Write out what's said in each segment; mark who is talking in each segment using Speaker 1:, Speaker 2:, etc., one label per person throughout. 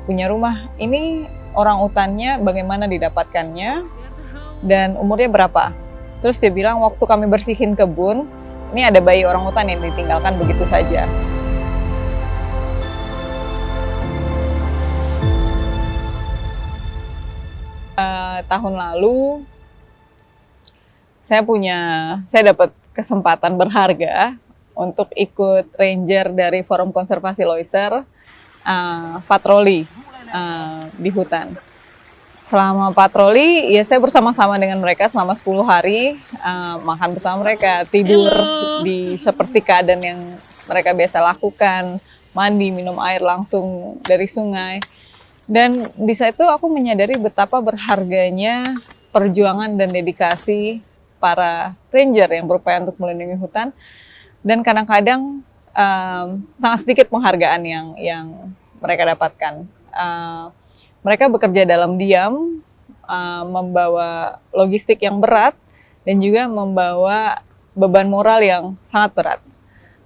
Speaker 1: punya rumah. Ini orang utannya bagaimana didapatkannya dan umurnya berapa. Terus dia bilang waktu kami bersihin kebun, ini ada bayi orang utan yang ditinggalkan begitu saja. Tahun lalu saya dapat kesempatan berharga untuk ikut ranger dari Forum Konservasi Loiser patroli di hutan. Selama patroli, ya saya bersama-sama dengan mereka selama 10 hari, makan bersama mereka, tidur di seperti keadaan yang mereka biasa lakukan, mandi, minum air langsung dari sungai. Dan di saat itu aku menyadari betapa berharganya perjuangan dan dedikasi para ranger yang berupaya untuk melindungi hutan. Dan kadang-kadang sangat sedikit penghargaan yang mereka dapatkan. Mereka bekerja dalam diam, membawa logistik yang berat, dan juga membawa beban moral yang sangat berat.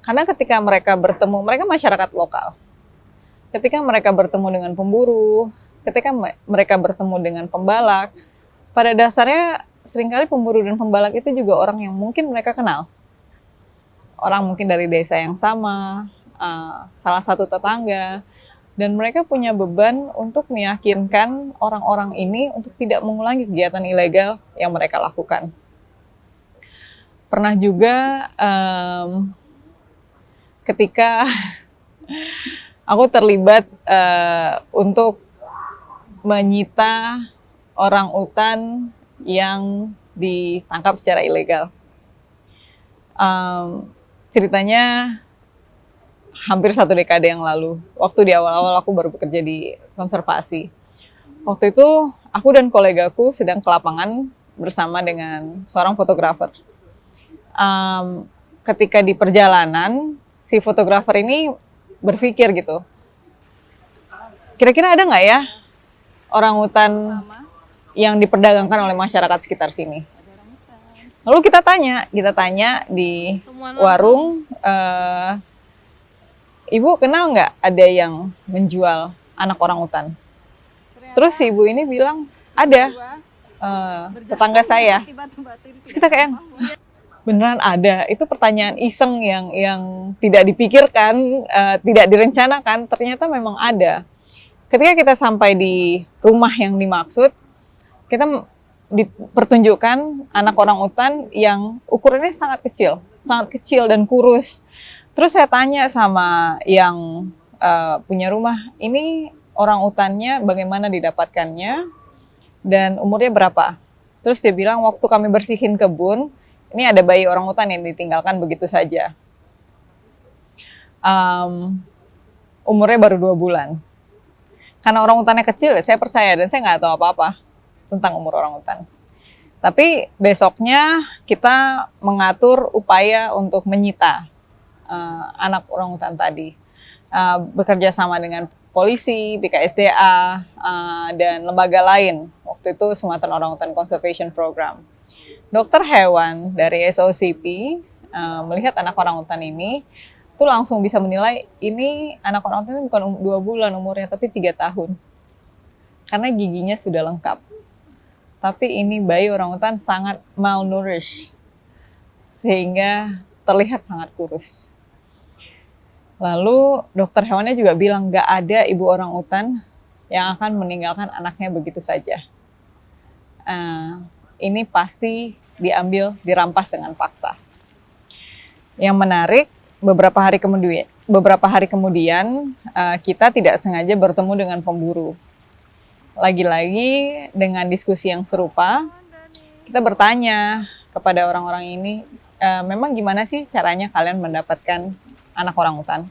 Speaker 1: Karena ketika mereka bertemu, mereka masyarakat lokal. Ketika mereka bertemu dengan pemburu, ketika mereka bertemu dengan pembalak, pada dasarnya seringkali pemburu dan pembalak itu juga orang yang mungkin mereka kenal. Orang mungkin dari desa yang sama, salah satu tetangga, dan mereka punya beban untuk meyakinkan orang-orang ini untuk tidak mengulangi kegiatan ilegal yang mereka lakukan. Pernah juga ketika aku terlibat untuk menyita orang utan yang ditangkap secara ilegal. Ceritanya hampir 1 dekade yang lalu, waktu di awal-awal aku baru bekerja di konservasi. Waktu itu aku dan kolegaku sedang ke lapangan bersama dengan seorang fotografer. Ketika di perjalanan, si fotografer ini berpikir gitu, kira-kira ada nggak ya orang hutan yang diperdagangkan oleh masyarakat sekitar sini. Lalu kita tanya di warung, Ibu kenal nggak ada yang menjual anak orang hutan? Terus si ibu ini bilang, ada, tetangga saya. Terus kita kayak, beneran ada? Itu pertanyaan iseng yang tidak dipikirkan, tidak direncanakan, ternyata memang ada. Ketika kita sampai di rumah yang dimaksud, kita dipertunjukkan anak orang utan yang ukurannya sangat kecil dan kurus. Terus saya tanya sama yang punya rumah, ini orang utannya bagaimana didapatkannya dan umurnya berapa? Terus dia bilang waktu kami bersihin kebun, ini ada bayi orang utan yang ditinggalkan begitu saja. Umurnya baru 2 bulan. Karena orang utannya kecil, saya percaya dan saya nggak tahu apa-apa tentang umur orang utan. Tapi besoknya kita mengatur upaya untuk menyita anak orang utan tadi. Bekerja sama dengan polisi, BKSDA, dan lembaga lain. Waktu itu Sumatera Orangutan Conservation Program. Dokter hewan dari SOCP melihat anak orang utan ini, itu langsung bisa menilai ini anak orang utan ini bukan 2 bulan umurnya, tapi 3 tahun. Karena giginya sudah lengkap. Tapi ini bayi orang utan sangat malnourished, sehingga terlihat sangat kurus. Lalu dokter hewannya juga bilang nggak ada ibu orang utan yang akan meninggalkan anaknya begitu saja. Ini pasti dirampas dengan paksa. Yang menarik, beberapa hari kemudian kita tidak sengaja bertemu dengan pemburu. Lagi-lagi dengan diskusi yang serupa, kita bertanya kepada orang-orang ini, memang gimana sih caranya kalian mendapatkan anak orang utan?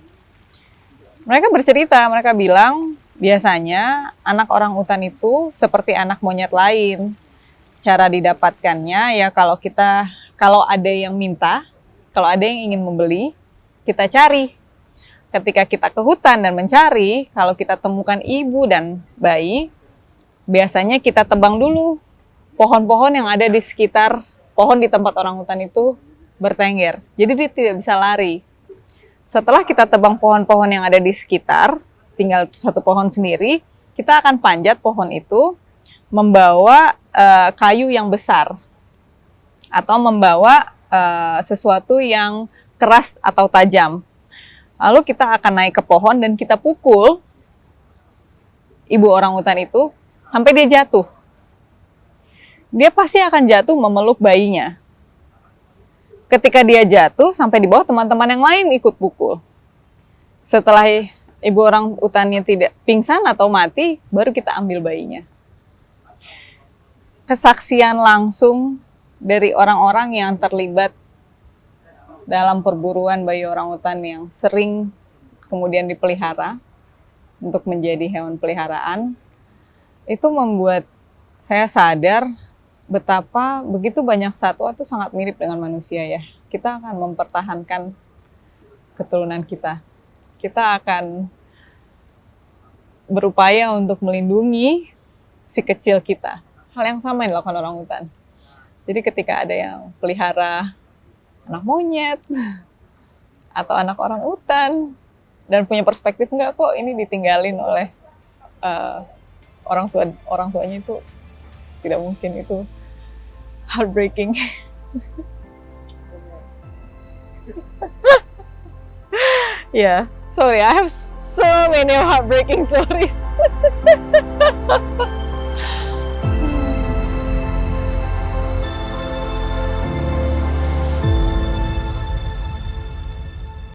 Speaker 1: Mereka bercerita, mereka bilang biasanya anak orang utan itu seperti anak monyet lain. Cara didapatkannya ya kalau ada yang minta, kalau ada yang ingin membeli, kita cari. Ketika kita ke hutan dan mencari, kalau kita temukan ibu dan bayi, biasanya kita tebang dulu pohon-pohon yang ada di sekitar pohon di tempat orang hutan itu bertengger. Jadi dia tidak bisa lari. Setelah kita tebang pohon-pohon yang ada di sekitar, tinggal satu pohon sendiri, kita akan panjat pohon itu membawa kayu yang besar atau membawa sesuatu yang keras atau tajam. Lalu kita akan naik ke pohon dan kita pukul ibu orangutan itu sampai dia jatuh. Dia pasti akan jatuh memeluk bayinya. Ketika dia jatuh sampai di bawah, teman-teman yang lain ikut pukul. Setelah ibu orangutannya tidak pingsan atau mati, baru kita ambil bayinya. Kesaksian langsung dari orang-orang yang terlibat dalam perburuan bayi orangutan yang sering kemudian dipelihara untuk menjadi hewan peliharaan, itu membuat saya sadar betapa begitu banyak satwa itu sangat mirip dengan manusia ya. Kita akan mempertahankan keturunan kita. Kita akan berupaya untuk melindungi si kecil kita. Hal yang sama yang dilakukan orangutan. Jadi ketika ada yang pelihara anak monyet atau anak orang utan dan punya perspektif enggak kok ini ditinggalin oleh orang tuanya, itu tidak mungkin, itu heartbreaking. Yeah, sorry, I have so many heartbreaking stories.